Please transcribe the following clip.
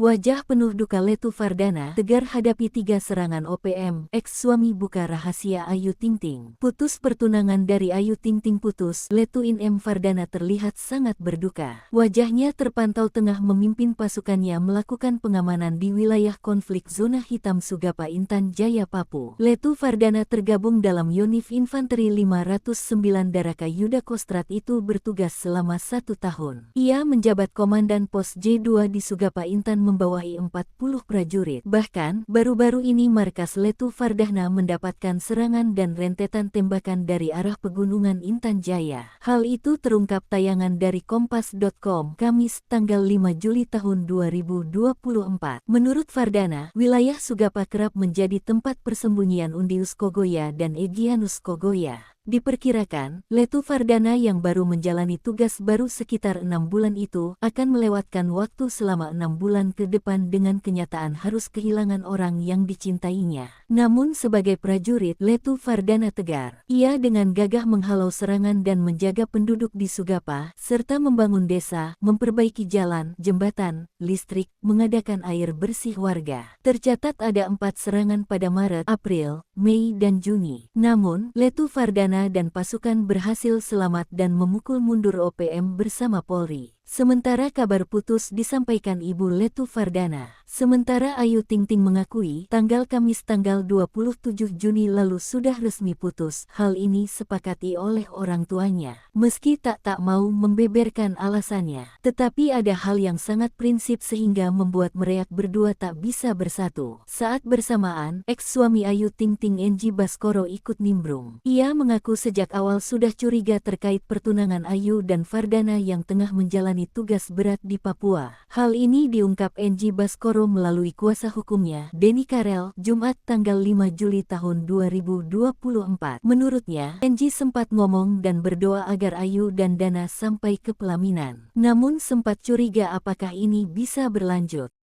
Wajah penuh duka Letu Fardana tegar hadapi 3 serangan OPM. Ex-suami buka rahasia Ayu Ting Ting. Putus pertunangan dari Ayu Ting Ting putus, Letu Inem Fardana terlihat sangat berduka. Wajahnya terpantau tengah memimpin pasukannya melakukan pengamanan di wilayah konflik zona hitam Sugapa Intan Jaya Papua. Letu Fardana tergabung dalam Yonif Infanteri 509 Daraka Yuda Kostrat itu bertugas selama 1 tahun. Ia menjabat Komandan Pos J2 di Sugapa Intan membawahi 40 prajurit. Bahkan, baru-baru ini markas Letu Fardana mendapatkan serangan dan rentetan tembakan dari arah pegunungan Intan Jaya. Hal itu terungkap tayangan dari Kompas.com, Kamis, tanggal 5 Juli tahun 2024. Menurut Fardana, wilayah Sugapa kerap menjadi tempat persembunyian Undius Kogoya dan Egyanus Kogoya. Diperkirakan, Letu Fardana yang baru menjalani tugas baru sekitar 6 bulan itu akan melewatkan waktu selama 6 bulan ke depan dengan kenyataan harus kehilangan orang yang dicintainya. Namun sebagai prajurit, Letu Fardana tegar. Ia dengan gagah menghalau serangan dan menjaga penduduk di Sugapa, serta membangun desa, memperbaiki jalan, jembatan, listrik, mengadakan air bersih warga. Tercatat ada 4 serangan pada Maret, April, Mei dan Juni. Namun, Letu Fardana dan pasukan berhasil selamat dan memukul mundur OPM bersama Polri. Sementara kabar putus disampaikan Ibu Letu Fardana. Sementara Ayu Ting Ting mengakui tanggal Kamis tanggal 27 Juni lalu sudah resmi putus. Hal ini sepakati oleh orang tuanya. Meski tak mau membeberkan alasannya, tetapi ada hal yang sangat prinsip sehingga membuat mereka berdua tak bisa bersatu. Saat bersamaan, ex-suami Ayu Ting Ting Enji Baskoro ikut nimbrung. Ia mengaku sejak awal sudah curiga terkait pertunangan Ayu dan Fardana yang tengah menjalani tugas berat di Papua. Hal ini diungkap Enji Baskoro melalui kuasa hukumnya, Denny Karel, Jumat tanggal 5 Juli tahun 2024. Menurutnya, Enji sempat ngomong dan berdoa agar Ayu dan Dana sampai ke pelaminan. Namun sempat curiga apakah ini bisa berlanjut.